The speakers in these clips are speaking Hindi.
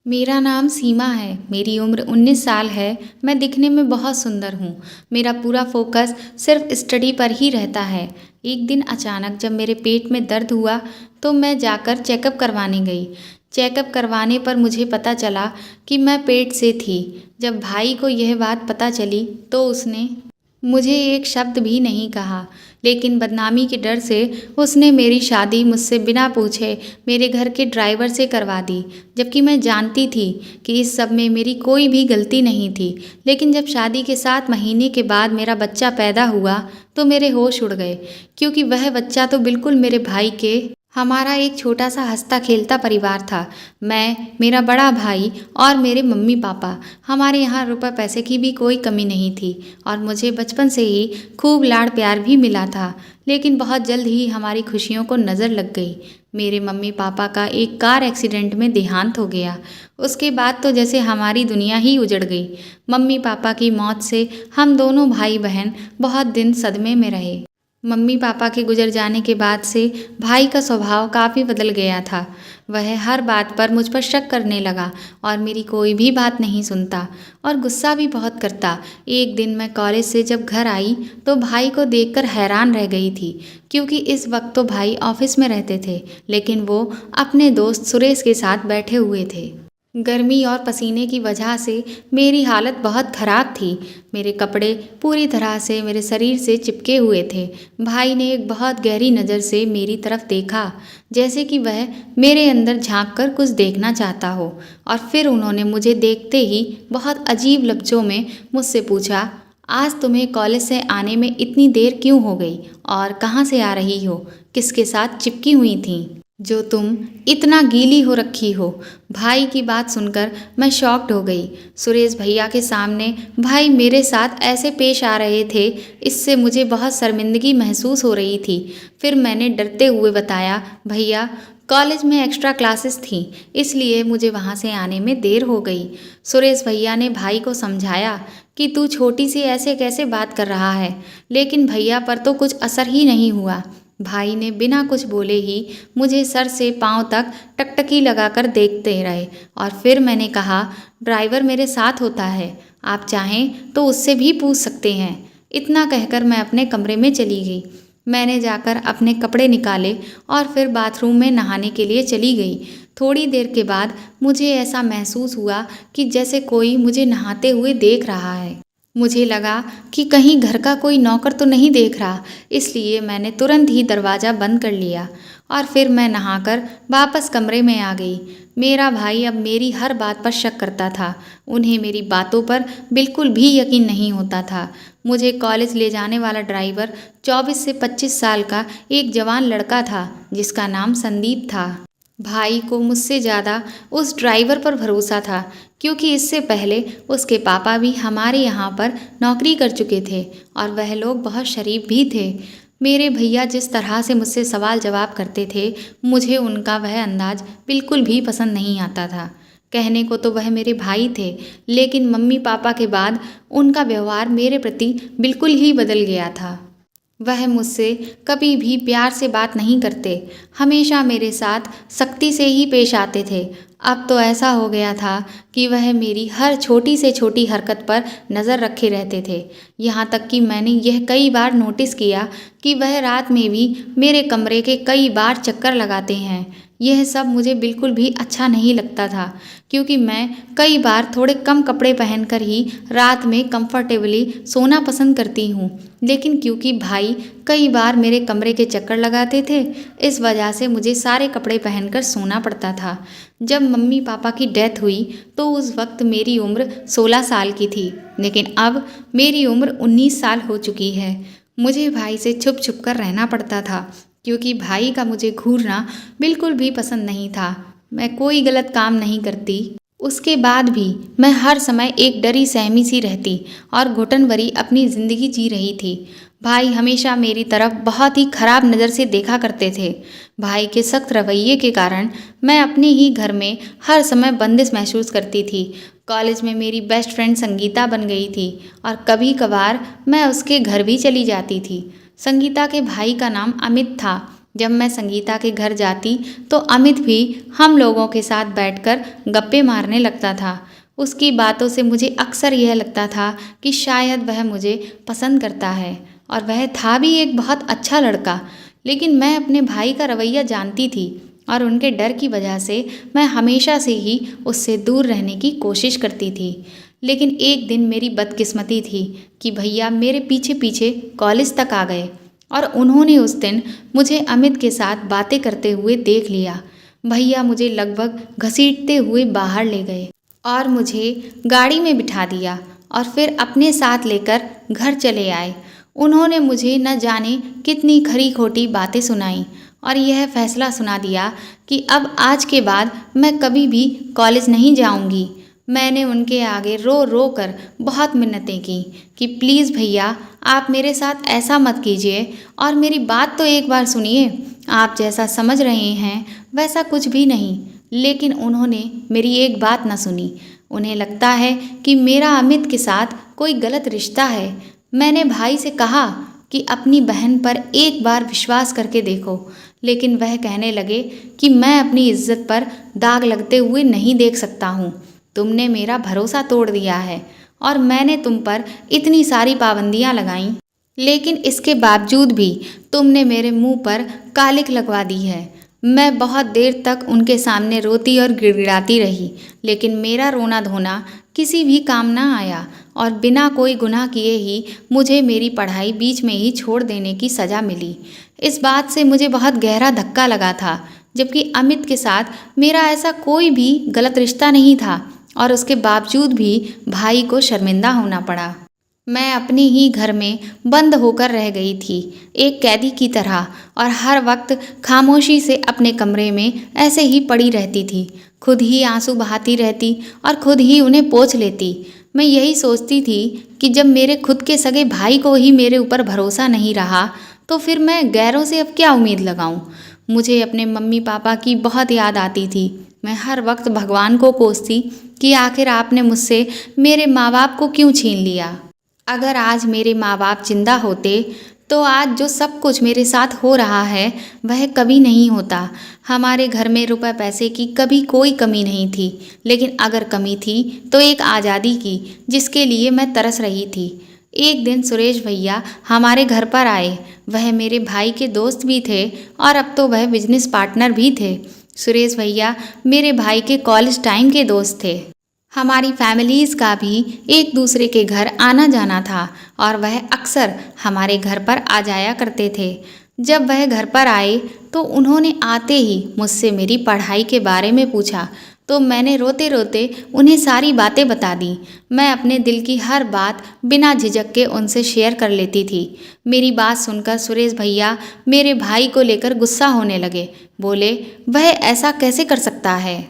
मेरा नाम सीमा है। मेरी उम्र 19 साल है। मैं दिखने में बहुत सुंदर हूँ। मेरा पूरा फोकस सिर्फ स्टडी पर ही रहता है। एक दिन अचानक जब मेरे पेट में दर्द हुआ तो मैं जाकर चेकअप करवाने गई। चेकअप करवाने पर मुझे पता चला कि मैं पेट से थी। जब भाई को यह बात पता चली तो उसने मुझे एक शब्द भी नहीं कहा, लेकिन बदनामी के डर से उसने मेरी शादी मुझसे बिना पूछे मेरे घर के ड्राइवर से करवा दी, जबकि मैं जानती थी कि इस सब में मेरी कोई भी गलती नहीं थी। लेकिन जब शादी के 7 महीने के बाद मेरा बच्चा पैदा हुआ तो मेरे होश उड़ गए, क्योंकि वह बच्चा तो बिल्कुल मेरे भाई के हमारा एक छोटा सा हंसता खेलता परिवार था। मैं, मेरा बड़ा भाई और मेरे मम्मी पापा। हमारे यहाँ रुपए पैसे की भी कोई कमी नहीं थी और मुझे बचपन से ही खूब लाड़ प्यार भी मिला था। लेकिन बहुत जल्द ही हमारी खुशियों को नज़र लग गई। मेरे मम्मी पापा का एक कार एक्सीडेंट में देहांत हो गया। उसके बाद तो जैसे हमारी दुनिया ही उजड़ गई। मम्मी पापा की मौत से हम दोनों भाई बहन बहुत दिन सदमे में रहे। मम्मी पापा के गुजर जाने के बाद से भाई का स्वभाव काफ़ी बदल गया था। वह हर बात पर मुझ पर शक करने लगा और मेरी कोई भी बात नहीं सुनता और गुस्सा भी बहुत करता। एक दिन मैं कॉलेज से जब घर आई तो भाई को देखकर हैरान रह गई थी, क्योंकि इस वक्त तो भाई ऑफिस में रहते थे, लेकिन वो अपने दोस्त सुरेश के साथ बैठे हुए थे। गर्मी और पसीने की वजह से मेरी हालत बहुत ख़राब थी। मेरे कपड़े पूरी तरह से मेरे शरीर से चिपके हुए थे। भाई ने एक बहुत गहरी नज़र से मेरी तरफ देखा, जैसे कि वह मेरे अंदर झांक कर कुछ देखना चाहता हो, और फिर उन्होंने मुझे देखते ही बहुत अजीब लफ्ज़ों में मुझसे पूछा, आज तुम्हें कॉलेज से आने में इतनी देर क्यों हो गई और कहाँ से आ रही हो, किसके साथ चिपकी हुई थी जो तुम इतना गीली हो रखी हो। भाई की बात सुनकर मैं शॉक्ड हो गई। सुरेश भैया के सामने भाई मेरे साथ ऐसे पेश आ रहे थे, इससे मुझे बहुत शर्मिंदगी महसूस हो रही थी। फिर मैंने डरते हुए बताया, भैया कॉलेज में एक्स्ट्रा क्लासेस थी, इसलिए मुझे वहाँ से आने में देर हो गई। सुरेश भैया ने भाई को समझाया कि तू छोटी सी ऐसे कैसे बात कर रहा है, लेकिन भैया पर तो कुछ असर ही नहीं हुआ। भाई ने बिना कुछ बोले ही मुझे सर से पांव तक टकटकी लगाकर देखते रहे और फिर मैंने कहा, ड्राइवर मेरे साथ होता है, आप चाहें तो उससे भी पूछ सकते हैं। इतना कहकर मैं अपने कमरे में चली गई। मैंने जाकर अपने कपड़े निकाले और फिर बाथरूम में नहाने के लिए चली गई। थोड़ी देर के बाद मुझे ऐसा महसूस हुआ कि जैसे कोई मुझे नहाते हुए देख रहा है। मुझे लगा कि कहीं घर का कोई नौकर तो नहीं देख रहा, इसलिए मैंने तुरंत ही दरवाज़ा बंद कर लिया और फिर मैं नहाकर वापस कमरे में आ गई। मेरा भाई अब मेरी हर बात पर शक करता था। उन्हें मेरी बातों पर बिल्कुल भी यकीन नहीं होता था। मुझे कॉलेज ले जाने वाला ड्राइवर 24 से 25 साल का एक जवान लड़का था, जिसका नाम संदीप था। भाई को मुझसे ज़्यादा उस ड्राइवर पर भरोसा था, क्योंकि इससे पहले उसके पापा भी हमारे यहाँ पर नौकरी कर चुके थे और वह लोग बहुत शरीफ भी थे। मेरे भैया जिस तरह से मुझसे सवाल जवाब करते थे, मुझे उनका वह अंदाज बिल्कुल भी पसंद नहीं आता था। कहने को तो वह मेरे भाई थे, लेकिन मम्मी पापा के बाद उनका व्यवहार मेरे प्रति बिल्कुल ही बदल गया था। वह मुझसे कभी भी प्यार से बात नहीं करते, हमेशा मेरे साथ सख्ती से ही पेश आते थे। अब तो ऐसा हो गया था कि वह मेरी हर छोटी से छोटी हरकत पर नज़र रखे रहते थे। यहाँ तक कि मैंने यह कई बार नोटिस किया कि वह रात में भी मेरे कमरे के कई बार चक्कर लगाते हैं। यह सब मुझे बिल्कुल भी अच्छा नहीं लगता था, क्योंकि मैं कई बार थोड़े कम कपड़े पहनकर ही रात में कंफर्टेबली सोना पसंद करती हूँ, लेकिन क्योंकि भाई कई बार मेरे कमरे के चक्कर लगाते थे, इस वजह से मुझे सारे कपड़े पहनकर सोना पड़ता था। जब मम्मी पापा की डेथ हुई तो उस वक्त मेरी उम्र 16 साल की थी, लेकिन अब मेरी उम्र 19 साल हो चुकी है। मुझे भाई से छुप छुप कर रहना पड़ता था, क्योंकि भाई का मुझे घूरना बिल्कुल भी पसंद नहीं था। मैं कोई गलत काम नहीं करती, उसके बाद भी मैं हर समय एक डरी सहमी सी रहती और घुटन भरी अपनी ज़िंदगी जी रही थी। भाई हमेशा मेरी तरफ बहुत ही खराब नज़र से देखा करते थे। भाई के सख्त रवैये के कारण मैं अपने ही घर में हर समय बंदिश महसूस करती थी। कॉलेज में मेरी बेस्ट फ्रेंड संगीता बन गई थी और कभी कभार मैं उसके घर भी चली जाती थी। संगीता के भाई का नाम अमित था। जब मैं संगीता के घर जाती तो अमित भी हम लोगों के साथ बैठकर गप्पे मारने लगता था। उसकी बातों से मुझे अक्सर यह लगता था कि शायद वह मुझे पसंद करता है, और वह था भी एक बहुत अच्छा लड़का। लेकिन मैं अपने भाई का रवैया जानती थी और उनके डर की वजह से मैं हमेशा से ही उससे दूर रहने की कोशिश करती थी। लेकिन एक दिन मेरी बदकिस्मती थी कि भैया मेरे पीछे पीछे कॉलेज तक आ गए और उन्होंने उस दिन मुझे अमित के साथ बातें करते हुए देख लिया। भैया मुझे लगभग घसीटते हुए बाहर ले गए और मुझे गाड़ी में बिठा दिया और फिर अपने साथ लेकर घर चले आए। उन्होंने मुझे न जाने कितनी खरी खोटी बातें सुनाई और यह फैसला सुना दिया कि अब आज के बाद मैं कभी भी कॉलेज नहीं जाऊंगी। मैंने उनके आगे रो रो कर बहुत मिन्नतें की कि प्लीज़ भैया आप मेरे साथ ऐसा मत कीजिए और मेरी बात तो एक बार सुनिए। आप जैसा समझ रहे हैं वैसा कुछ भी नहीं। लेकिन उन्होंने मेरी एक बात न सुनी। उन्हें लगता है कि मेरा अमित के साथ कोई गलत रिश्ता है। मैंने भाई से कहा कि अपनी बहन पर एक बार विश्वास करके देखो, लेकिन वह कहने लगे कि मैं अपनी इज्जत पर दाग लगते हुए नहीं देख सकता हूँ। तुमने मेरा भरोसा तोड़ दिया है और मैंने तुम पर इतनी सारी पाबंदियाँ लगाईं, लेकिन इसके बावजूद भी तुमने मेरे मुंह पर कालिक लगवा दी है। मैं बहुत देर तक उनके सामने रोती और गिड़गिड़ाती रही, लेकिन मेरा रोना धोना किसी भी काम ना आया और बिना कोई गुनाह किए ही मुझे मेरी पढ़ाई बीच में ही छोड़ देने की सज़ा मिली। इस बात से मुझे बहुत गहरा धक्का लगा था, जबकि अमित के साथ मेरा ऐसा कोई भी गलत रिश्ता नहीं था और उसके बावजूद भी भाई को शर्मिंदा होना पड़ा। मैं अपने ही घर में बंद होकर रह गई थी, एक कैदी की तरह, और हर वक्त खामोशी से अपने कमरे में ऐसे ही पड़ी रहती थी। खुद ही आंसू बहाती रहती और खुद ही उन्हें पोंछ लेती। मैं यही सोचती थी कि जब मेरे खुद के सगे भाई को ही मेरे ऊपर भरोसा नहीं रहा तो फिर मैं गैरों से अब क्या उम्मीद लगाऊं। मुझे अपने मम्मी पापा की बहुत याद आती थी। मैं हर वक्त भगवान को कोसती कि आखिर आपने मुझसे मेरे माँ बाप को क्यों छीन लिया। अगर आज मेरे माँ बाप जिंदा होते तो आज जो सब कुछ मेरे साथ हो रहा है वह कभी नहीं होता। हमारे घर में रुपए पैसे की कभी कोई कमी नहीं थी, लेकिन अगर कमी थी तो एक आज़ादी की, जिसके लिए मैं तरस रही थी। एक दिन सुरेश भैया हमारे घर पर आए। वह मेरे भाई के दोस्त भी थे और अब तो वह बिजनेस पार्टनर भी थे। सुरेश भैया मेरे भाई के कॉलेज टाइम के दोस्त थे। हमारी फैमिलीज़ का भी एक दूसरे के घर आना जाना था और वह अक्सर हमारे घर पर आ जाया करते थे। जब वह घर पर आए तो उन्होंने आते ही मुझसे मेरी पढ़ाई के बारे में पूछा, तो मैंने रोते रोते उन्हें सारी बातें बता दी। मैं अपने दिल की हर बात बिना झिझक के उनसे शेयर कर लेती थी। मेरी बात सुनकर सुरेश भैया मेरे भाई को लेकर गुस्सा होने लगे। बोले, वह ऐसा कैसे कर सकता है,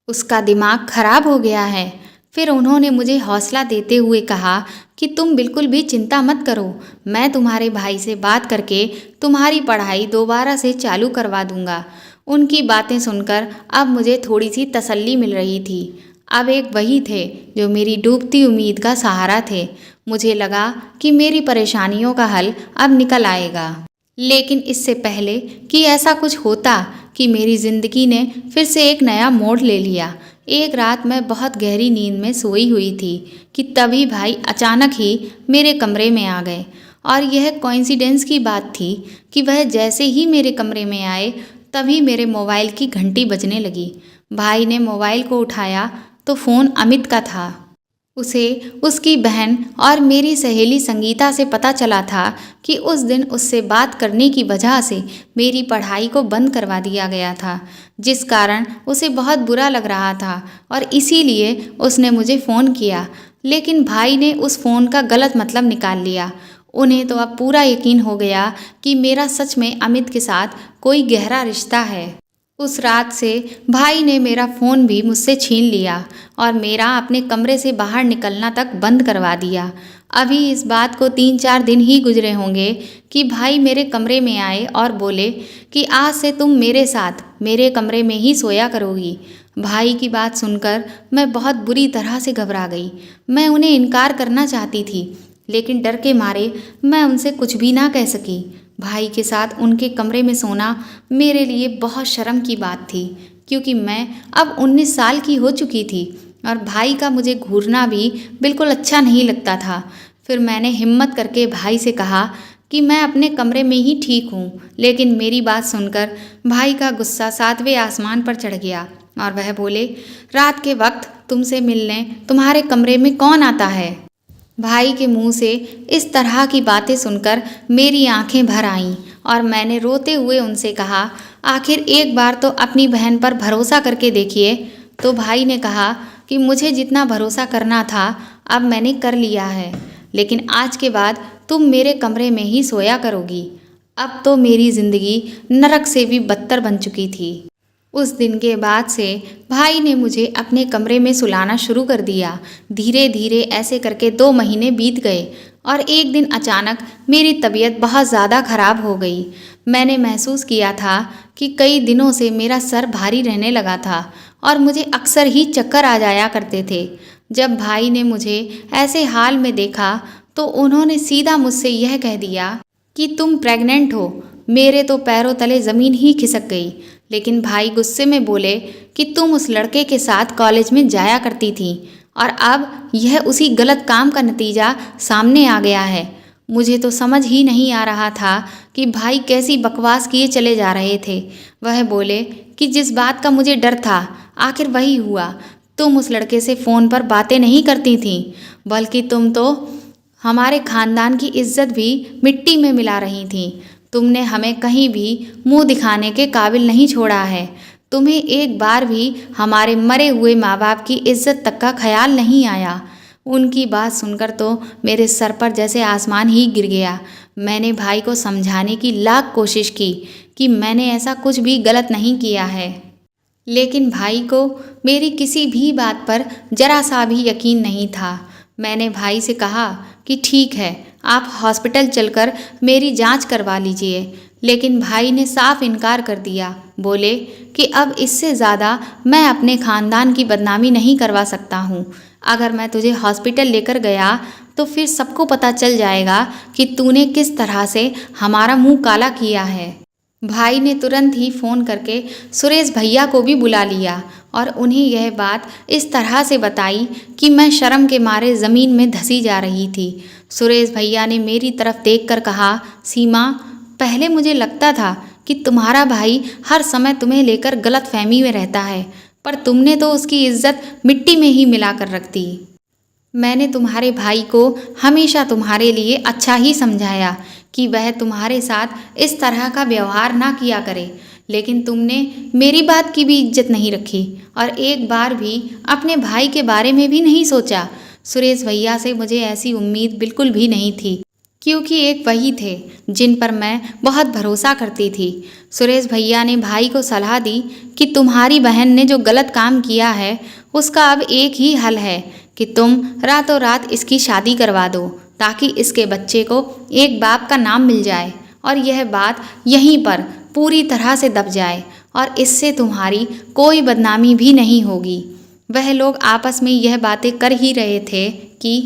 उसका दिमाग खराब हो गया है। फिर उन्होंने मुझे हौसला देते हुए कहा कि तुम बिल्कुल भी चिंता मत करो, मैं तुम्हारे भाई से बात करके तुम्हारी पढ़ाई दोबारा से चालू करवा दूंगा। उनकी बातें सुनकर अब मुझे थोड़ी सी तसल्ली मिल रही थी। अब एक वही थे जो मेरी डूबती उम्मीद का सहारा थे। मुझे लगा कि मेरी परेशानियों का हल अब निकल आएगा। लेकिन इससे पहले कि ऐसा कुछ होता कि मेरी ज़िंदगी ने फिर से एक नया मोड़ ले लिया। एक रात मैं बहुत गहरी नींद में सोई हुई थी कि तभी भाई अचानक ही मेरे कमरे में आ गए। और यह कोइंसिडेंस की बात थी कि वह जैसे ही मेरे कमरे में आए तभी मेरे मोबाइल की घंटी बजने लगी। भाई ने मोबाइल को उठाया तो फ़ोन अमित का था। उसे उसकी बहन और मेरी सहेली संगीता से पता चला था कि उस दिन उससे बात करने की वजह से मेरी पढ़ाई को बंद करवा दिया गया था, जिस कारण उसे बहुत बुरा लग रहा था और इसीलिए उसने मुझे फ़ोन किया। लेकिन भाई ने उस फ़ोन का गलत मतलब निकाल लिया। उन्हें तो अब पूरा यकीन हो गया कि मेरा सच में अमित के साथ कोई गहरा रिश्ता है। उस रात से भाई ने मेरा फ़ोन भी मुझसे छीन लिया और मेरा अपने कमरे से बाहर निकलना तक बंद करवा दिया। अभी इस बात को 3-4 दिन ही गुजरे होंगे कि भाई मेरे कमरे में आए और बोले कि आज से तुम मेरे साथ मेरे कमरे में ही सोया करोगी। भाई की बात सुनकर मैं बहुत बुरी तरह से घबरा गई। मैं उन्हें इनकार करना चाहती थी, लेकिन डर के मारे मैं उनसे कुछ भी ना कह सकी। भाई के साथ उनके कमरे में सोना मेरे लिए बहुत शर्म की बात थी, क्योंकि मैं अब 19 साल की हो चुकी थी और भाई का मुझे घूरना भी बिल्कुल अच्छा नहीं लगता था। फिर मैंने हिम्मत करके भाई से कहा कि मैं अपने कमरे में ही ठीक हूँ, लेकिन मेरी बात सुनकर भाई का गुस्सा 7वें आसमान पर चढ़ गया और वह बोले, रात के वक्त तुमसे मिलने तुम्हारे कमरे में कौन आता है? भाई के मुंह से इस तरह की बातें सुनकर मेरी आंखें भर आईं और मैंने रोते हुए उनसे कहा, आखिर एक बार तो अपनी बहन पर भरोसा करके देखिए। तो भाई ने कहा कि मुझे जितना भरोसा करना था अब मैंने कर लिया है, लेकिन आज के बाद तुम मेरे कमरे में ही सोया करोगी। अब तो मेरी जिंदगी नरक से भी बदतर बन चुकी थी। उस दिन के बाद से भाई ने मुझे अपने कमरे में सुलाना शुरू कर दिया। धीरे धीरे ऐसे करके 2 महीने बीत गए और एक दिन अचानक मेरी तबीयत बहुत ज़्यादा खराब हो गई। मैंने महसूस किया था कि कई दिनों से मेरा सर भारी रहने लगा था और मुझे अक्सर ही चक्कर आ जाया करते थे। जब भाई ने मुझे ऐसे हाल में देखा तो उन्होंने सीधा मुझसे यह कह दिया कि तुम प्रेग्नेंट हो। मेरे तो पैरों तले ज़मीन ही खिसक गई। लेकिन भाई गुस्से में बोले कि तुम उस लड़के के साथ कॉलेज में जाया करती थी और अब यह उसी गलत काम का नतीजा सामने आ गया है। मुझे तो समझ ही नहीं आ रहा था कि भाई कैसी बकवास किए चले जा रहे थे। वह बोले कि जिस बात का मुझे डर था आखिर वही हुआ। तुम उस लड़के से फ़ोन पर बातें नहीं करती थीं, बल्कि तुम तो हमारे खानदान की इज्जत भी मिट्टी में मिला रही थीं। तुमने हमें कहीं भी मुंह दिखाने के काबिल नहीं छोड़ा है। तुम्हें एक बार भी हमारे मरे हुए माँ बाप की इज्जत तक का ख्याल नहीं आया। उनकी बात सुनकर तो मेरे सर पर जैसे आसमान ही गिर गया। मैंने भाई को समझाने की लाख कोशिश की कि मैंने ऐसा कुछ भी गलत नहीं किया है, लेकिन भाई को मेरी किसी भी बात पर जरा सा भी यकीन नहीं था। मैंने भाई से कहा कि ठीक है, आप हॉस्पिटल चलकर मेरी जांच करवा लीजिए, लेकिन भाई ने साफ इनकार कर दिया। बोले कि अब इससे ज़्यादा मैं अपने ख़ानदान की बदनामी नहीं करवा सकता हूँ। अगर मैं तुझे हॉस्पिटल लेकर गया तो फिर सबको पता चल जाएगा कि तूने किस तरह से हमारा मुंह काला किया है। भाई ने तुरंत ही फ़ोन करके सुरेश भैया को भी बुला लिया और उन्हें यह बात इस तरह से बताई कि मैं शर्म के मारे ज़मीन में धंसी जा रही थी। सुरेश भैया ने मेरी तरफ देखकर कहा, सीमा, पहले मुझे लगता था कि तुम्हारा भाई हर समय तुम्हें लेकर गलतफहमी में रहता है, पर तुमने तो उसकी इज्जत मिट्टी में ही मिला कर रख दी। मैंने तुम्हारे भाई को हमेशा तुम्हारे लिए अच्छा ही समझाया कि वह तुम्हारे साथ इस तरह का व्यवहार ना किया करे, लेकिन तुमने मेरी बात की भी इज्जत नहीं रखी और एक बार भी अपने भाई के बारे में भी नहीं सोचा। सुरेश भैया से मुझे ऐसी उम्मीद बिल्कुल भी नहीं थी, क्योंकि एक वही थे जिन पर मैं बहुत भरोसा करती थी। सुरेश भैया ने भाई को सलाह दी कि तुम्हारी बहन ने जो गलत काम किया है उसका अब एक ही हल है कि तुम रातों रात इसकी शादी करवा दो, ताकि इसके बच्चे को एक बाप का नाम मिल जाए और यह बात यहीं पर पूरी तरह से दब जाए और इससे तुम्हारी कोई बदनामी भी नहीं होगी। वह लोग आपस में यह बातें कर ही रहे थे कि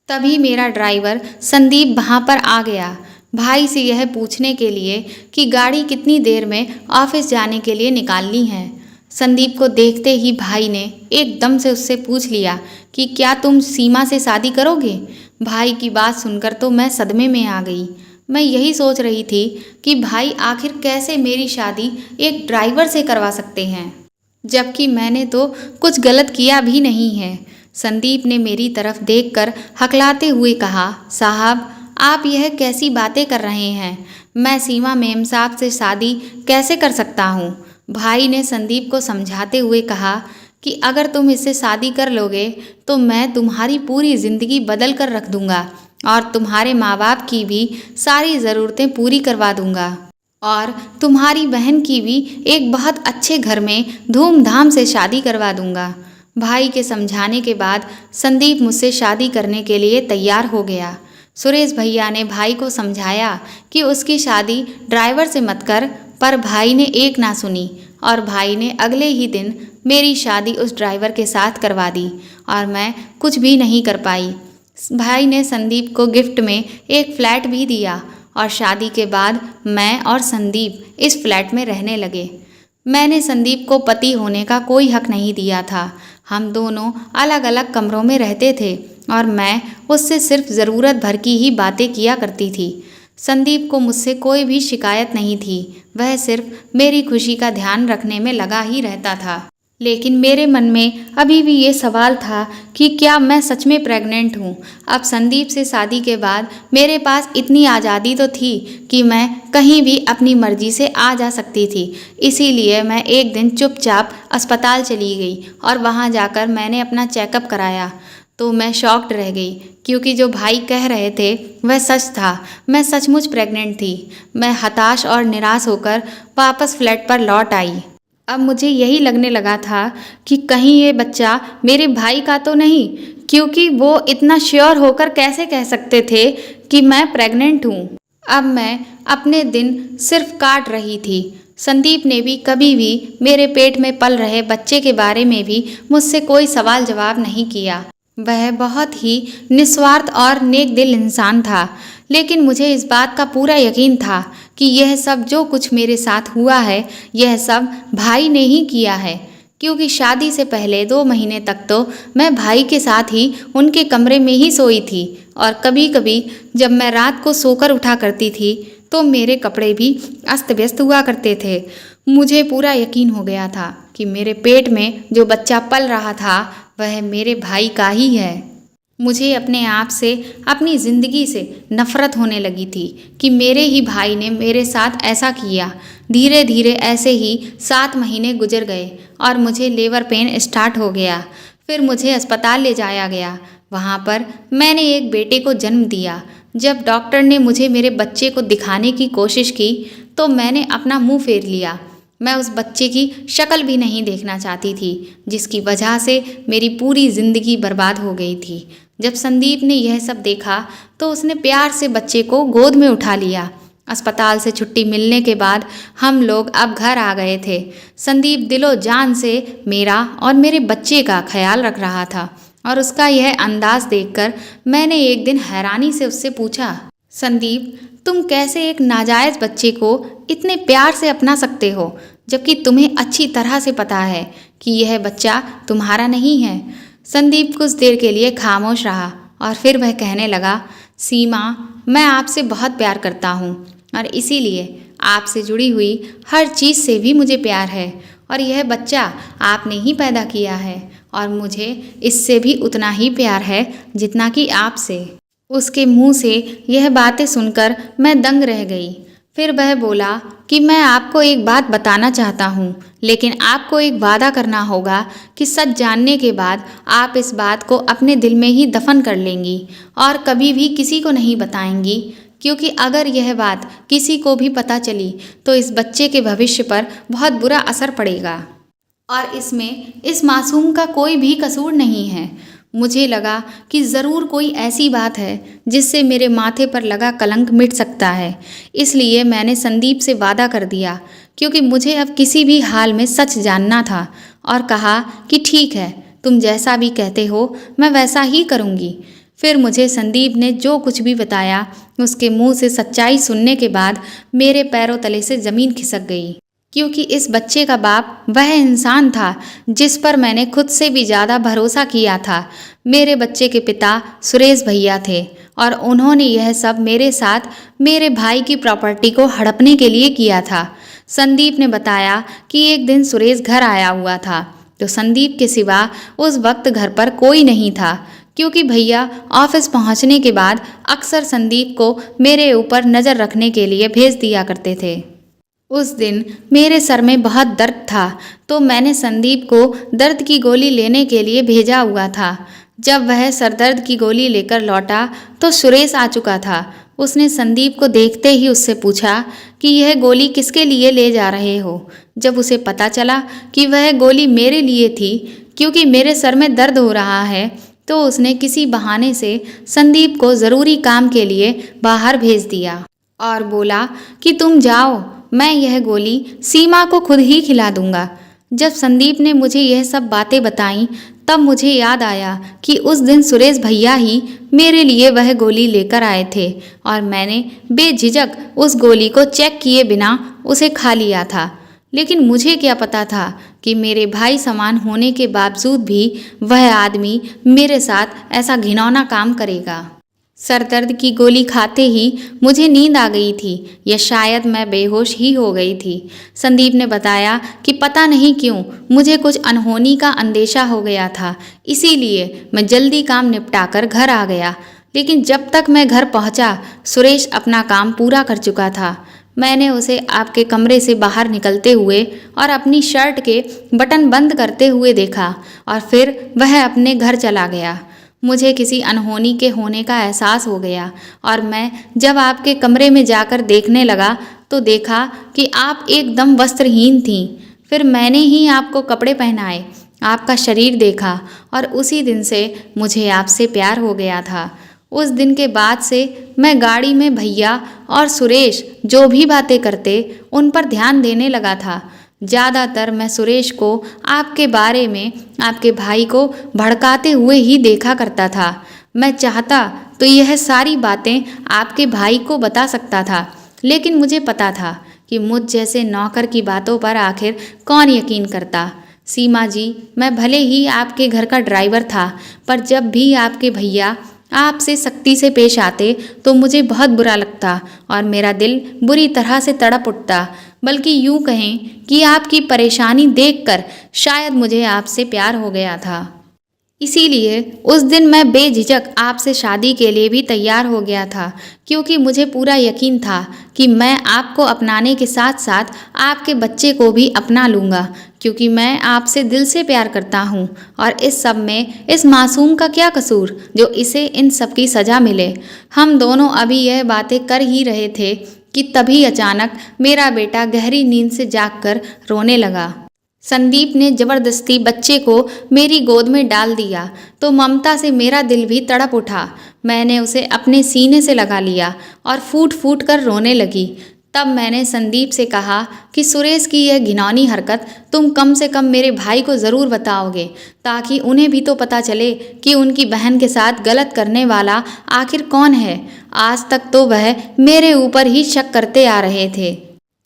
तभी मेरा ड्राइवर संदीप वहाँ पर आ गया, भाई से यह पूछने के लिए कि गाड़ी कितनी देर में ऑफिस जाने के लिए निकालनी है। संदीप को देखते ही भाई ने एकदम से उससे पूछ लिया कि क्या तुम सीमा से शादी करोगे। भाई की बात सुनकर तो मैं सदमे में आ गई। मैं यही सोच रही थी कि भाई आखिर कैसे मेरी शादी एक ड्राइवर से करवा सकते हैं, जबकि मैंने तो कुछ गलत किया भी नहीं है। संदीप ने मेरी तरफ देखकर हकलाते हुए कहा, साहब, आप यह कैसी बातें कर रहे हैं? मैं सीमा मेम साहब से शादी कैसे कर सकता हूँ? भाई ने संदीप को समझाते हुए कहा कि अगर तुम इससे शादी कर लोगे तो मैं तुम्हारी पूरी ज़िंदगी बदल कर रख दूंगा और तुम्हारे माँ बाप की भी सारी ज़रूरतें पूरी करवा दूंगा और तुम्हारी बहन की भी एक बहुत अच्छे घर में धूमधाम से शादी करवा दूंगा। भाई के समझाने के बाद संदीप मुझसे शादी करने के लिए तैयार हो गया। सुरेश भैया ने भाई को समझाया कि उसकी शादी ड्राइवर से मत कर, पर भाई ने एक ना सुनी और भाई ने अगले ही दिन मेरी शादी उस ड्राइवर के साथ करवा दी और मैं कुछ भी नहीं कर पाई। भाई ने संदीप को गिफ्ट में एक फ्लैट भी दिया और शादी के बाद मैं और संदीप इस फ्लैट में रहने लगे। मैंने संदीप को पति होने का कोई हक नहीं दिया था। हम दोनों अलग अलग कमरों में रहते थे और मैं उससे सिर्फ ज़रूरत भर की ही बातें किया करती थी। संदीप को मुझसे कोई भी शिकायत नहीं थी, वह सिर्फ मेरी खुशी का ध्यान रखने में लगा ही रहता था। लेकिन मेरे मन में अभी भी ये सवाल था कि क्या मैं सच में प्रेग्नेंट हूँ। अब संदीप से शादी के बाद मेरे पास इतनी आज़ादी तो थी कि मैं कहीं भी अपनी मर्जी से आ जा सकती थी। इसीलिए मैं एक दिन चुपचाप अस्पताल चली गई और वहाँ जाकर मैंने अपना चेकअप कराया। तो मैं शॉक्ड रह गई क्योंकि जो भाई कह रहे थे वह सच था। मैं सचमुच प्रेग्नेंट थी। मैं हताश और निराश होकर वापस फ्लैट पर लौट आई। अब मुझे यही लगने लगा था कि कहीं ये बच्चा मेरे भाई का तो नहीं, क्योंकि वो इतना श्योर होकर कैसे कह सकते थे कि मैं प्रेग्नेंट हूँ। अब मैं अपने दिन सिर्फ काट रही थी। संदीप ने भी कभी भी मेरे पेट में पल रहे बच्चे के बारे में भी मुझसे कोई सवाल जवाब नहीं किया। वह बहुत ही निस्वार्थ और नेक दिल इंसान था। लेकिन मुझे इस बात का पूरा यकीन था कि यह सब जो कुछ मेरे साथ हुआ है, यह सब भाई ने ही किया है। क्योंकि शादी से पहले 2 महीने तक तो मैं भाई के साथ ही उनके कमरे में ही सोई थी और कभी कभी जब मैं रात को सोकर उठा करती थी तो मेरे कपड़े भी अस्त व्यस्त हुआ करते थे। मुझे पूरा यकीन हो गया था कि मेरे पेट में जो बच्चा पल रहा था वह मेरे भाई का ही है। मुझे अपने आप से, अपनी ज़िंदगी से नफ़रत होने लगी थी कि मेरे ही भाई ने मेरे साथ ऐसा किया। धीरे धीरे ऐसे ही 7 महीने गुजर गए और मुझे लेबर पेन स्टार्ट हो गया। फिर मुझे अस्पताल ले जाया गया। वहाँ पर मैंने एक बेटे को जन्म दिया। जब डॉक्टर ने मुझे मेरे बच्चे को दिखाने की कोशिश की तो मैंने अपना मुँह फेर लिया। मैं उस बच्चे की शक्ल भी नहीं देखना चाहती थी, जिसकी वजह से मेरी पूरी ज़िंदगी बर्बाद हो गई थी। जब संदीप ने यह सब देखा तो उसने प्यार से बच्चे को गोद में उठा लिया। अस्पताल से छुट्टी मिलने के बाद हम लोग अब घर आ गए थे। संदीप दिलो जान से मेरा और मेरे बच्चे का ख्याल रख रहा था और उसका यह अंदाज देखकर मैंने एक दिन हैरानी से उससे पूछा, संदीप, तुम कैसे एक नाजायज़ बच्चे को इतने प्यार से अपना सकते हो, जबकि तुम्हें अच्छी तरह से पता है कि यह बच्चा तुम्हारा नहीं है। संदीप कुछ देर के लिए खामोश रहा और फिर वह कहने लगा, सीमा, मैं आपसे बहुत प्यार करता हूँ और इसीलिए आपसे जुड़ी हुई हर चीज़ से भी मुझे प्यार है और यह बच्चा आपने ही पैदा किया है और मुझे इससे भी उतना ही प्यार है जितना कि आपसे। उसके मुंह से यह बातें सुनकर मैं दंग रह गई। फिर वह बोला कि मैं आपको एक बात बताना चाहता हूँ, लेकिन आपको एक वादा करना होगा कि सच जानने के बाद आप इस बात को अपने दिल में ही दफन कर लेंगी और कभी भी किसी को नहीं बताएंगी, क्योंकि अगर यह बात किसी को भी पता चली तो इस बच्चे के भविष्य पर बहुत बुरा असर पड़ेगा और इसमें इस मासूम का कोई भी कसूर नहीं है। मुझे लगा कि ज़रूर कोई ऐसी बात है जिससे मेरे माथे पर लगा कलंक मिट सकता है। इसलिए मैंने संदीप से वादा कर दिया, क्योंकि मुझे अब किसी भी हाल में सच जानना था, और कहा कि ठीक है, तुम जैसा भी कहते हो मैं वैसा ही करूँगी। फिर मुझे संदीप ने जो कुछ भी बताया उसके मुंह से सच्चाई सुनने के बाद मेरे पैरों तले से ज़मीन खिसक गई, क्योंकि इस बच्चे का बाप वह इंसान था जिस पर मैंने खुद से भी ज़्यादा भरोसा किया था। मेरे बच्चे के पिता सुरेश भैया थे और उन्होंने यह सब मेरे साथ मेरे भाई की प्रॉपर्टी को हड़पने के लिए किया था। संदीप ने बताया कि एक दिन सुरेश घर आया हुआ था तो संदीप के सिवा उस वक्त घर पर कोई नहीं था, क्योंकि भैया ऑफिस पहुंचने के बाद अक्सर संदीप को मेरे ऊपर नज़र रखने के लिए भेज दिया करते थे। उस दिन मेरे सर में बहुत दर्द था तो मैंने संदीप को दर्द की गोली लेने के लिए भेजा हुआ था। जब वह सरदर्द की गोली लेकर लौटा तो सुरेश आ चुका था। उसने संदीप को देखते ही उससे पूछा कि यह गोली किसके लिए ले जा रहे हो। जब उसे पता चला कि वह गोली मेरे लिए थी, क्योंकि मेरे सर में दर्द हो रहा है, तो उसने किसी बहाने से संदीप को ज़रूरी काम के लिए बाहर भेज दिया और बोला कि तुम जाओ, मैं यह गोली सीमा को खुद ही खिला दूंगा। जब संदीप ने मुझे यह सब बातें बताईं तब मुझे याद आया कि उस दिन सुरेश भैया ही मेरे लिए वह गोली लेकर आए थे और मैंने बेझिझक उस गोली को चेक किए बिना उसे खा लिया था। लेकिन मुझे क्या पता था कि मेरे भाई समान होने के बावजूद भी वह आदमी मेरे साथ ऐसा घिनौना काम करेगा। सरदर्द की गोली खाते ही मुझे नींद आ गई थी या शायद मैं बेहोश ही हो गई थी। संदीप ने बताया कि पता नहीं क्यों मुझे कुछ अनहोनी का अंदेशा हो गया था, इसीलिए मैं जल्दी काम निपटाकर घर आ गया। लेकिन जब तक मैं घर पहुंचा, सुरेश अपना काम पूरा कर चुका था। मैंने उसे आपके कमरे से बाहर निकलते हुए और अपनी शर्ट के बटन बंद करते हुए देखा और फिर वह अपने घर चला गया। मुझे किसी अनहोनी के होने का एहसास हो गया और मैं जब आपके कमरे में जाकर देखने लगा तो देखा कि आप एकदम वस्त्रहीन थीं। फिर मैंने ही आपको कपड़े पहनाए, आपका शरीर देखा और उसी दिन से मुझे आपसे प्यार हो गया था। उस दिन के बाद से मैं गाड़ी में भैया और सुरेश जो भी बातें करते उन पर ध्यान देने लगा था। ज़्यादातर मैं सुरेश को आपके बारे में आपके भाई को भड़काते हुए ही देखा करता था। मैं चाहता तो यह सारी बातें आपके भाई को बता सकता था, लेकिन मुझे पता था कि मुझ जैसे नौकर की बातों पर आखिर कौन यकीन करता। सीमा जी, मैं भले ही आपके घर का ड्राइवर था, पर जब भी आपके भैया आपसे सख्ती से पेश आते तो मुझे बहुत बुरा लगता और मेरा दिल बुरी तरह से तड़प उठता। बल्कि यूँ कहें कि आपकी परेशानी देखकर शायद मुझे आपसे प्यार हो गया था। इसीलिए उस दिन मैं बेझिझक आपसे शादी के लिए भी तैयार हो गया था, क्योंकि मुझे पूरा यकीन था कि मैं आपको अपनाने के साथ साथ आपके बच्चे को भी अपना लूँगा, क्योंकि मैं आपसे दिल से प्यार करता हूँ। और इस सब में इस मासूम का क्या कसूर जो इसे इन सब की सज़ा मिले। हम दोनों अभी यह बातें कर ही रहे थे कि तभी अचानक मेरा बेटा गहरी नींद से जागकर रोने लगा। संदीप ने जबरदस्ती बच्चे को मेरी गोद में डाल दिया तो ममता से मेरा दिल भी तड़प उठा। मैंने उसे अपने सीने से लगा लिया और फूट फूट कर रोने लगी। तब मैंने संदीप से कहा कि सुरेश की यह घिनौनी हरकत तुम कम से कम मेरे भाई को ज़रूर बताओगे, ताकि उन्हें भी तो पता चले कि उनकी बहन के साथ गलत करने वाला आखिर कौन है। आज तक तो वह मेरे ऊपर ही शक करते आ रहे थे,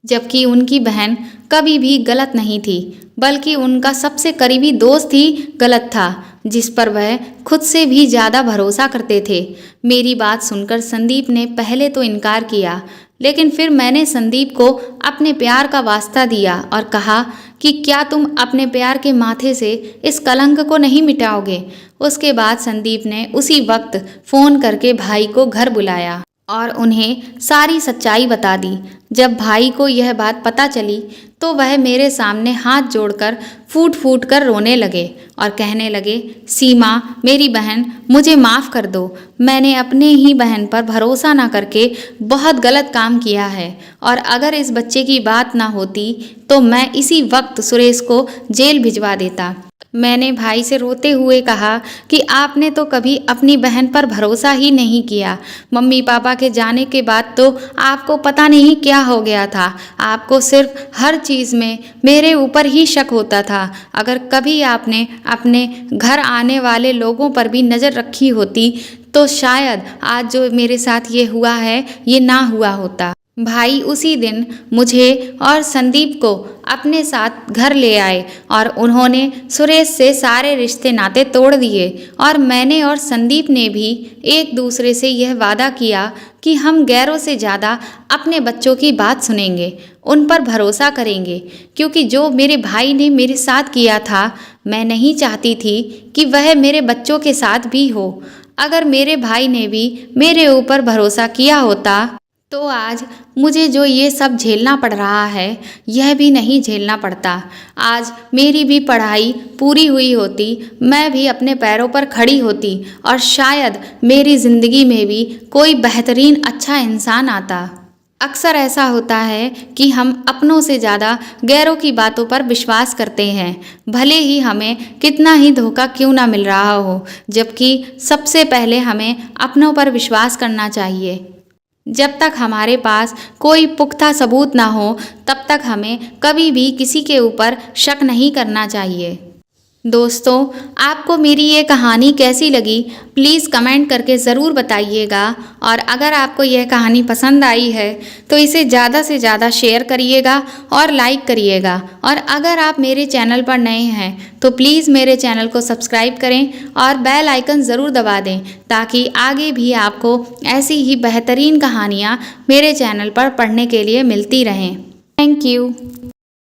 जबकि उनकी बहन कभी भी गलत नहीं थी, बल्कि उनका सबसे करीबी दोस्त ही गलत था, जिस पर वह खुद से भी ज़्यादा भरोसा करते थे। मेरी बात सुनकर संदीप ने पहले तो इनकार किया, लेकिन फिर मैंने संदीप को अपने प्यार का वास्ता दिया और कहा कि क्या तुम अपने प्यार के माथे से इस कलंक को नहीं मिटाओगे। उसके बाद संदीप ने उसी वक्त फ़ोन करके भाई को घर बुलाया और उन्हें सारी सच्चाई बता दी। जब भाई को यह बात पता चली तो वह मेरे सामने हाथ जोड़कर फूट फूट कर रोने लगे और कहने लगे, सीमा मेरी बहन, मुझे माफ़ कर दो। मैंने अपने ही बहन पर भरोसा ना करके बहुत गलत काम किया है और अगर इस बच्चे की बात ना होती तो मैं इसी वक्त सुरेश को जेल भिजवा देता। मैंने भाई से रोते हुए कहा कि आपने तो कभी अपनी बहन पर भरोसा ही नहीं किया। मम्मी पापा के जाने के बाद तो आपको पता नहीं क्या हो गया था। आपको सिर्फ हर चीज़ में मेरे ऊपर ही शक होता था। अगर कभी आपने अपने घर आने वाले लोगों पर भी नज़र रखी होती तो शायद आज जो मेरे साथ ये हुआ है ये ना हुआ होता। भाई उसी दिन मुझे और संदीप को अपने साथ घर ले आए और उन्होंने सुरेश से सारे रिश्ते नाते तोड़ दिए और मैंने और संदीप ने भी एक दूसरे से यह वादा किया कि हम गैरों से ज़्यादा अपने बच्चों की बात सुनेंगे, उन पर भरोसा करेंगे, क्योंकि जो मेरे भाई ने मेरे साथ किया था मैं नहीं चाहती थी कि वह मेरे बच्चों के साथ भी हो। अगर मेरे भाई ने भी मेरे ऊपर भरोसा किया होता तो आज मुझे जो ये सब झेलना पड़ रहा है यह भी नहीं झेलना पड़ता। आज मेरी भी पढ़ाई पूरी हुई होती, मैं भी अपने पैरों पर खड़ी होती और शायद मेरी ज़िंदगी में भी कोई बेहतरीन अच्छा इंसान आता। अक्सर ऐसा होता है कि हम अपनों से ज़्यादा गैरों की बातों पर विश्वास करते हैं, भले ही हमें कितना ही धोखा क्यों ना मिल रहा हो, जबकि सबसे पहले हमें अपनों पर विश्वास करना चाहिए। जब तक हमारे पास कोई पुख्ता सबूत ना हो तब तक हमें कभी भी किसी के ऊपर शक नहीं करना चाहिए। दोस्तों, आपको मेरी ये कहानी कैसी लगी प्लीज़ कमेंट करके ज़रूर बताइएगा। और अगर आपको यह कहानी पसंद आई है तो इसे ज़्यादा से ज़्यादा शेयर करिएगा और लाइक करिएगा। और अगर आप मेरे चैनल पर नए हैं तो प्लीज़ मेरे चैनल को सब्सक्राइब करें और बेल आइकन ज़रूर दबा दें, ताकि आगे भी आपको ऐसी ही बेहतरीन कहानियाँ मेरे चैनल पर पढ़ने के लिए मिलती रहें। Thank you.